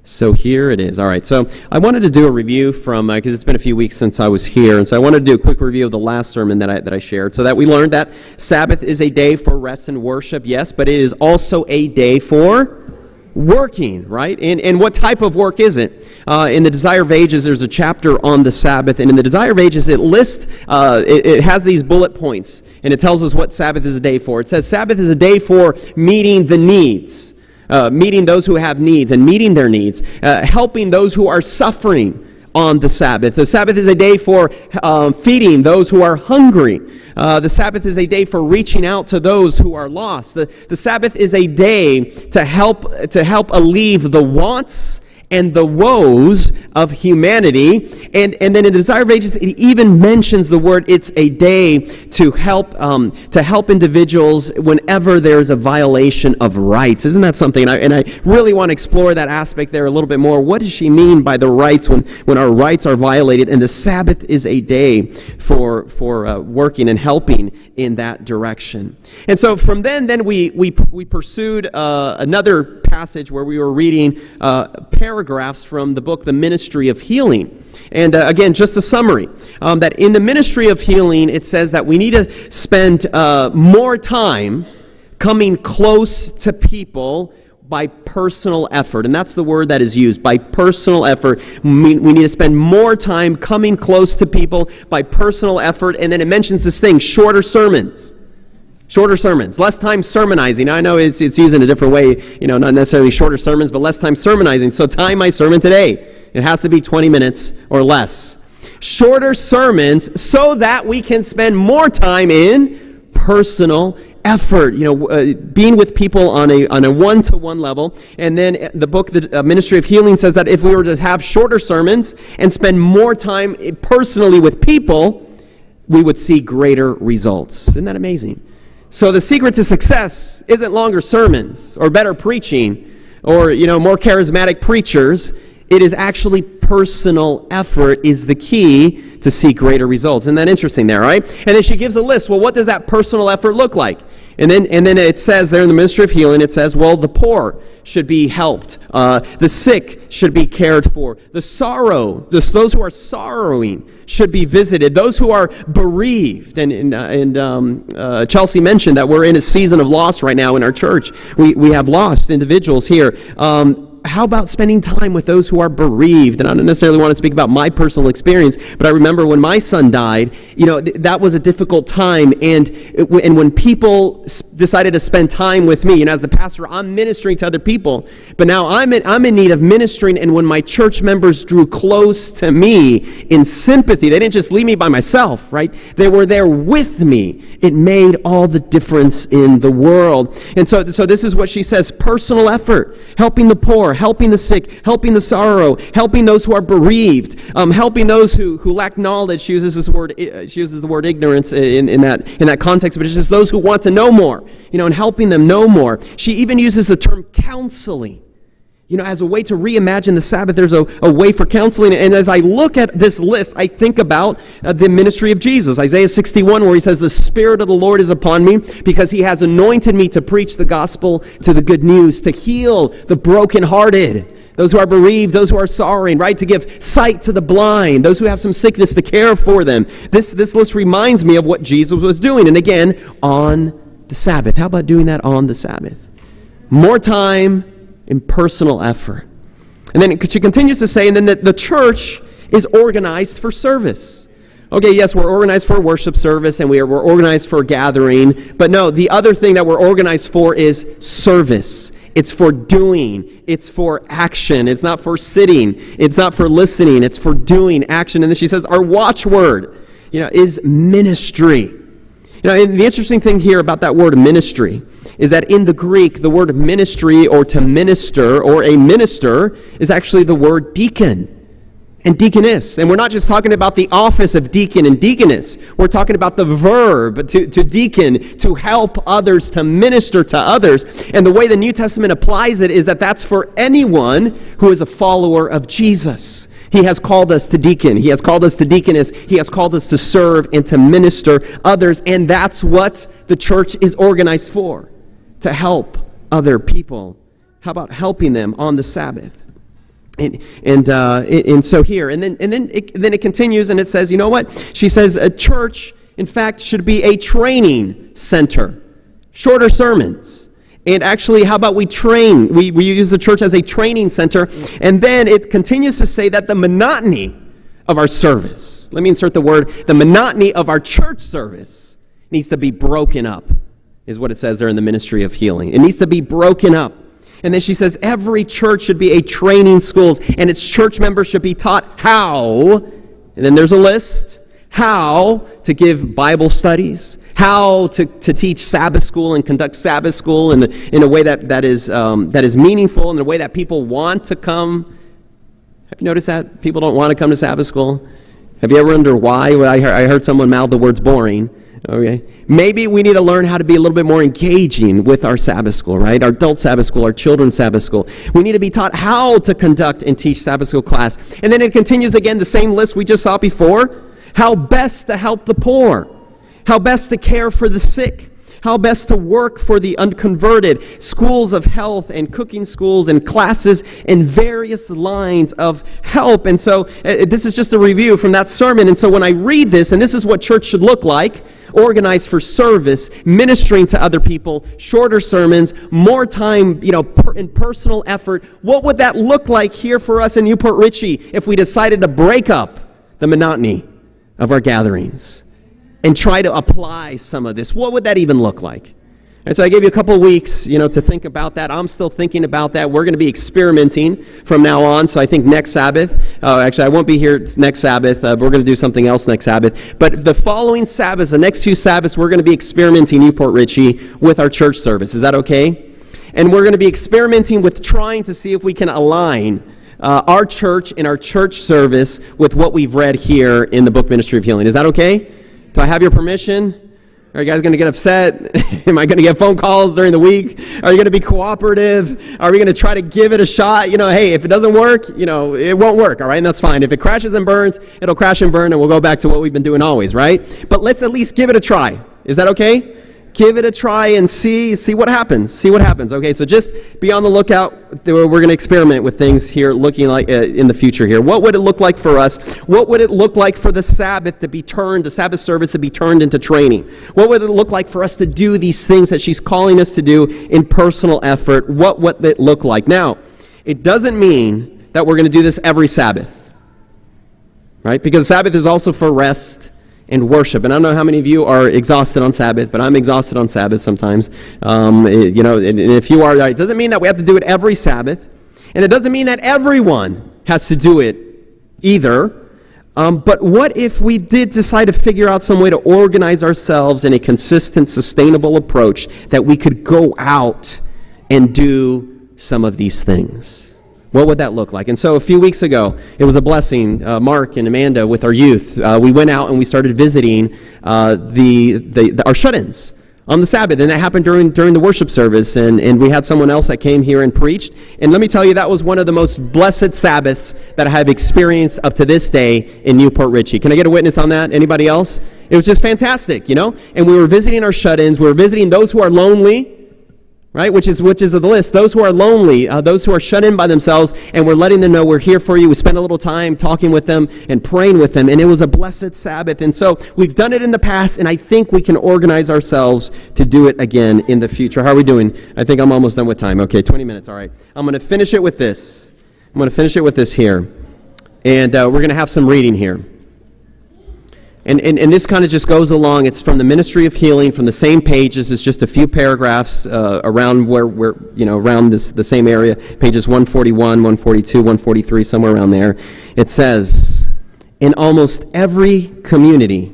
So here it is. All right, so I wanted to do a review from, because it's been a few weeks since I was here, and so I wanted to do a quick review of the last sermon that I shared, so that we learned that Sabbath is a day for rest and worship, yes, but it is also a day for working, right? And what type of work is it? In the Desire of Ages, there's a chapter on the Sabbath, and in the Desire of Ages, it lists, it has these bullet points, and it tells us what Sabbath is a day for. It says Sabbath is a day for meeting the needs. Meeting those who have needs and meeting their needs, helping those who are suffering on the Sabbath. The Sabbath is a day for feeding those who are hungry. The Sabbath is a day for reaching out to those who are lost. The Sabbath is a day to help alleviate the wants and the woes of humanity. And then in the Desire of Ages, it even mentions the word, it's a day to help individuals whenever there's a violation of rights. Isn't that something? And I really want to explore that aspect there a little bit more. What does she mean by the rights when our rights are violated? And the Sabbath is a day for working and helping in that direction. And so from then we pursued another passage where we were reading paragraphs from the book, The Ministry of Healing. And again, just a summary, that in the Ministry of Healing, it says that we need to spend more time coming close to people by personal effort. And that's the word that is used, by personal effort. We need to spend more time coming close to people by personal effort. And then it mentions this thing, shorter sermons. Shorter sermons, less time sermonizing. I know it's used in a different way, not necessarily shorter sermons, but less time sermonizing. So time my sermon today. It has to be 20 minutes or less. Shorter sermons so that we can spend more time in personal effort, being with people on a one-to-one level. And then the book, The Ministry of Healing, says that if we were to have shorter sermons and spend more time personally with people, we would see greater results. Isn't that amazing? So the secret to success isn't longer sermons or better preaching or, more charismatic preachers. It is actually personal effort is the key to see greater results. Isn't that interesting there, right? And then she gives a list. Well, what does that personal effort look like? And then it says there in the Ministry of Healing, it says, well, the poor should be helped. The sick should be cared for. Those who are sorrowing should be visited. Those who are bereaved. And Chelsea mentioned that we're in a season of loss right now in our church. We have lost individuals here. How about spending time with those who are bereaved? And I don't necessarily want to speak about my personal experience, but I remember when my son died, that was a difficult time. And when people decided to spend time with me, as the pastor, I'm ministering to other people, but now I'm in need of ministering. And when my church members drew close to me in sympathy, they didn't just leave me by myself, right? They were there with me. It made all the difference in the world. And so this is what she says, personal effort, helping the poor, helping the sick, helping the sorrow, helping those who are bereaved, helping those who lack knowledge. She uses the word ignorance in that context, but it's just those who want to know more, and helping them know more. She even uses the term counseling, as a way to reimagine the Sabbath. There's a way for counseling. And as I look at this list, I think about the ministry of Jesus. Isaiah 61, where he says, the Spirit of the Lord is upon me because he has anointed me to preach the gospel, to the good news, to heal the brokenhearted, those who are bereaved, those who are sorrowing, right? To give sight to the blind, those who have some sickness, to care for them. This list reminds me of what Jesus was doing. And again, on the Sabbath. How about doing that on the Sabbath? More time in personal effort. And then she continues to say, and then the church is organized for service. Okay, yes, we're organized for worship service, and we're organized for gathering, but no, the other thing that we're organized for is service. It's for doing. It's for action. It's not for sitting. It's not for listening. It's for doing action. And then she says, our watchword, is ministry. And the interesting thing here about that word ministry is that in the Greek, the word ministry or to minister or a minister is actually the word deacon and deaconess. And we're not just talking about the office of deacon and deaconess. We're talking about the verb to deacon, to help others, to minister to others. And the way the New Testament applies it is that that's for anyone who is a follower of Jesus. He has called us to deacon. He has called us to deaconess. He has called us to serve and to minister others. And that's what the church is organized for, to help other people. How about helping them on the Sabbath? And so here, and then it continues, and it says, you know what? She says a church, in fact, should be a training center. Shorter sermons. And actually, how about we train? We use the church as a training center. And then it continues to say that the monotony of our service, let me insert the word, the monotony of our church service needs to be broken up, is what it says there in the ministry of healing. It needs to be broken up. And then she says every church should be a training schools, and its church members should be taught how, and then there's a list, how to give Bible studies, how to teach Sabbath school and conduct Sabbath school in a way that is meaningful, in a way that people want to come. Have you noticed that? People don't want to come to Sabbath school. Have you ever wondered why? Well, I heard someone mouth the words boring. Okay. Maybe we need to learn how to be a little bit more engaging with our Sabbath school, right? Our adult Sabbath school, our children's Sabbath school. We need to be taught how to conduct and teach Sabbath school class. And then it continues again, the same list we just saw before. How best to help the poor. How best to care for the sick. How best to work for the unconverted. Schools of health and cooking schools and classes and various lines of help. And so this is just a review from that sermon. And so when I read this, and this is what church should look like, organized for service, ministering to other people, shorter sermons, more time, in personal effort. What would that look like here for us in Newport Richey if we decided to break up the monotony of our gatherings and try to apply some of this? What would that even look like? And so I gave you a couple weeks, to think about that. I'm still thinking about that. We're going to be experimenting from now on. So I think next Sabbath, actually I won't be here next Sabbath. We're going to do something else next Sabbath. But the following Sabbaths, the next few Sabbaths, we're going to be experimenting Newport Richey with our church service. Is that okay? And we're going to be experimenting with trying to see if we can align our church and our church service with what we've read here in the book Ministry of Healing. Is that okay? Do I have your permission? Are you guys going to get upset? Am I going to get phone calls during the week? Are you going to be cooperative? Are we going to try to give it a shot? Hey, if it doesn't work, it won't work, all right? And that's fine. If it crashes and burns, it'll crash and burn, and we'll go back to what we've been doing always, right? But let's at least give it a try. Is that okay? Give it a try and see what happens. See what happens. Okay, so just be on the lookout. We're going to experiment with things here, looking like in the future here. What would it look like for us? What would it look like for the Sabbath to be turned, the Sabbath service to be turned into training? What would it look like for us to do these things that she's calling us to do in personal effort? What would it look like? Now, it doesn't mean that we're going to do this every Sabbath, right? Because Sabbath is also for rest and worship. And I don't know how many of you are exhausted on Sabbath, but I'm exhausted on Sabbath sometimes. And if you are, it doesn't mean that we have to do it every Sabbath. And it doesn't mean that everyone has to do it either. But what if we did decide to figure out some way to organize ourselves in a consistent, sustainable approach that we could go out and do some of these things? What would that look like? And so a few weeks ago, it was a blessing, Mark and Amanda with our youth. We went out and we started visiting our shut-ins on the Sabbath, and that happened during the worship service, and we had someone else that came here and preached. And let me tell you, that was one of the most blessed Sabbaths that I have experienced up to this day in Newport Richey. Can I get a witness on that? Anybody else? It was just fantastic, And we were visiting our shut-ins. We were visiting those who are lonely, right? Which is the list. Those who are lonely, those who are shut in by themselves, and we're letting them know we're here for you. We spent a little time talking with them and praying with them, and it was a blessed Sabbath. And so we've done it in the past, and I think we can organize ourselves to do it again in the future. How are we doing? I think I'm almost done with time. Okay, 20 minutes. All right. I'm going to finish it with this. Here. And we're going to have some reading here. And this kind of just goes along. It's from the Ministry of Healing, from the same pages. It's just a few paragraphs around around the same area, pages 141, 142, 143, somewhere around there. It says, in almost every community,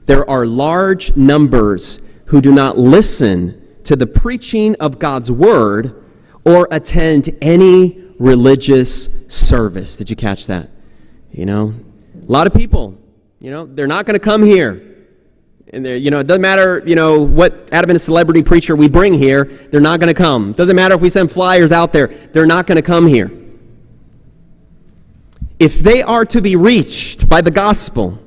there are large numbers who do not listen to the preaching of God's Word or attend any religious service. Did you catch that? A lot of people, they're not going to come here. And it doesn't matter, what Adventist celebrity preacher we bring here, they're not going to come. Doesn't matter if we send flyers out there, they're not going to come here. If they are to be reached by the gospel,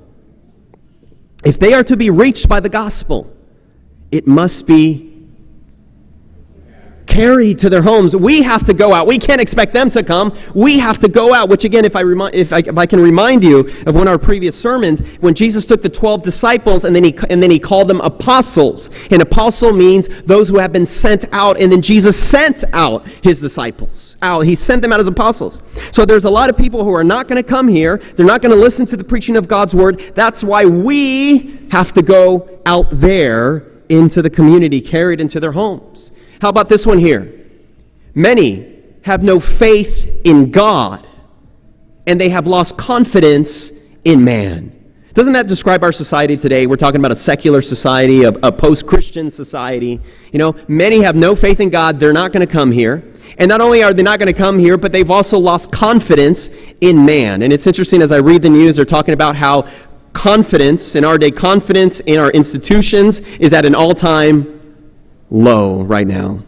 it must be carried to their homes. We have to go out. We can't expect them to come. We have to go out, which again, if I can remind you of one of our previous sermons, when Jesus took the 12 disciples and then he called them apostles. An apostle means those who have been sent out, and then Jesus sent out his disciples out. He sent them out as apostles. So there's a lot of people who are not going to come here. They're not going to listen to the preaching of God's word. That's why we have to go out there into the community, carried into their homes. How about this one here? Many have no faith in God, and they have lost confidence in man. Doesn't that describe our society today? We're talking about a secular society, a post-Christian society. Many have no faith in God. They're not going to come here. And not only are they not going to come here, but they've also lost confidence in man. And it's interesting, as I read the news, they're talking about how confidence in our day, confidence in our institutions is at an all-time low right now.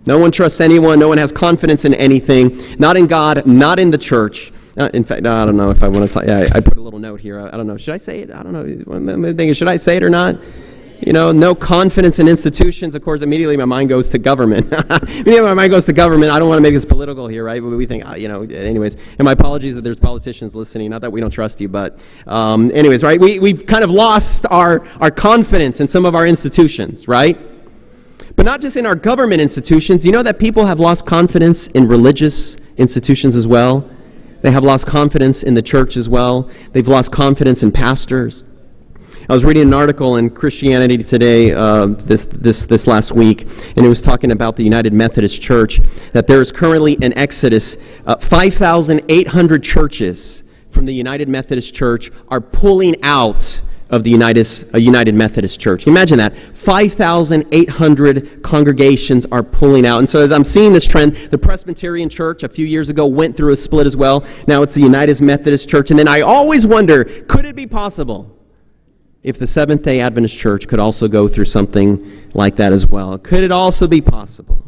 No one trusts anyone. No one has confidence in anything. Not in God, not in the church. In fact, I don't know if I want to talk. Yeah, I put a little note here. I don't know. Should I say it? I don't know. I'm thinking, should I say it or not? No confidence in institutions. Of course, immediately my mind goes to government. My mind goes to government. I don't want to make this political here, right? But we think, anyways. And my apologies if there's politicians listening. Not that we don't trust you, but anyways, right? We've kind of lost our confidence in some of our institutions, right? But not just in our government institutions. You know that people have lost confidence in religious institutions as well? They have lost confidence in the church as well. They've lost confidence in pastors. I was reading an article in Christianity Today this last week, and it was talking about the United Methodist Church, that there is currently an exodus. 5,800 churches from the United Methodist Church are pulling out of the United Methodist Church. Imagine that. 5,800 congregations are pulling out. And so as I'm seeing this trend, the Presbyterian Church a few years ago went through a split as well. Now it's the United Methodist Church. And then I always wonder, could it be possible if the Seventh-day Adventist Church could also go through something like that as well? Could it also be possible?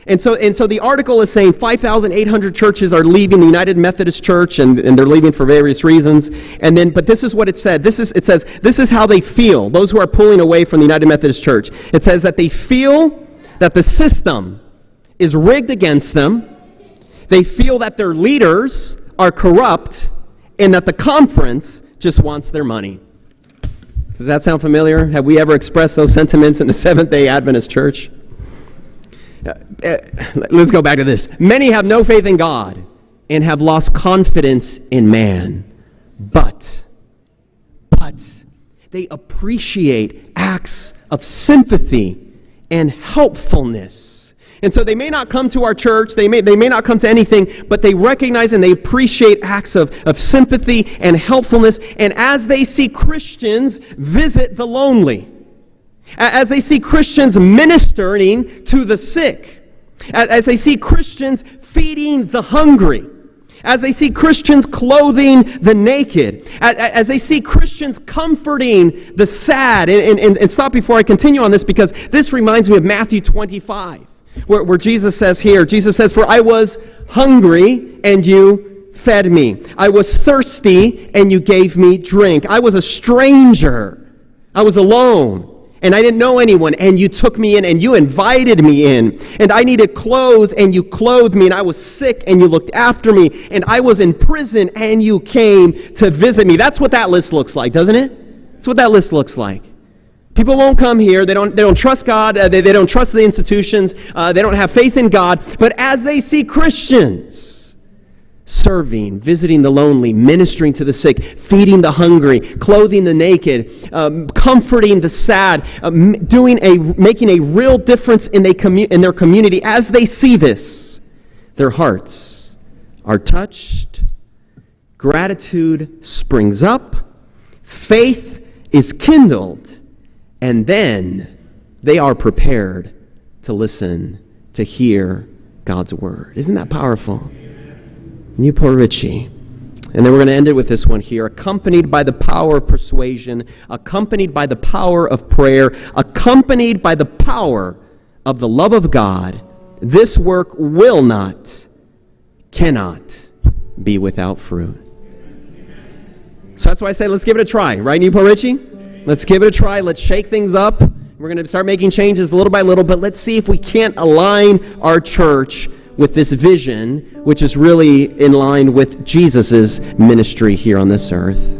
And so the article is saying 5,800 churches are leaving the United Methodist Church, and they're leaving for various reasons. But this is what it said. It says this is how they feel, those who are pulling away from the United Methodist Church. It says that they feel that the system is rigged against them. They feel that their leaders are corrupt, and that the conference just wants their money. Does that sound familiar? Have we ever expressed those sentiments in the Seventh-day Adventist Church? Let's go back to this. Many have no faith in God and have lost confidence in man. But they appreciate acts of sympathy and helpfulness. And so they may not come to our church, they may not come to anything, but they recognize and they appreciate acts of sympathy and helpfulness. And as they see Christians visit the lonely, as they see Christians ministering to the sick, as they see Christians feeding the hungry, as they see Christians clothing the naked, as they see Christians comforting the sad. And stop before I continue on this, because this reminds me of Matthew 25, where Jesus says, "For I was hungry, and you fed me. I was thirsty, and you gave me drink. I was a stranger. I was alone, and I didn't know anyone, and you took me in, and you invited me in. And I needed clothes, and you clothed me. And I was sick, and you looked after me. And I was in prison, and you came to visit me." That's what that list looks like, doesn't it? That's what that list looks like. People won't come here. They don't trust God. They don't trust the institutions. They don't have faith in God. But as they see Christians serving, visiting the lonely, ministering to the sick, feeding the hungry, clothing the naked, comforting the sad, making a real difference in their community. As they see this, their hearts are touched, gratitude springs up, faith is kindled, and then they are prepared to listen, to hear God's word. Isn't that powerful? Newport Richie. And then we're going to end it with this one here. Accompanied by the power of persuasion, accompanied by the power of prayer, accompanied by the power of the love of God, this work cannot be without fruit. So that's why I say let's give it a try. Right, Newport Richie? Let's give it a try. Let's shake things up. We're going to start making changes little by little, but let's see if we can't align our church with this vision, which is really in line with Jesus' ministry here on this earth.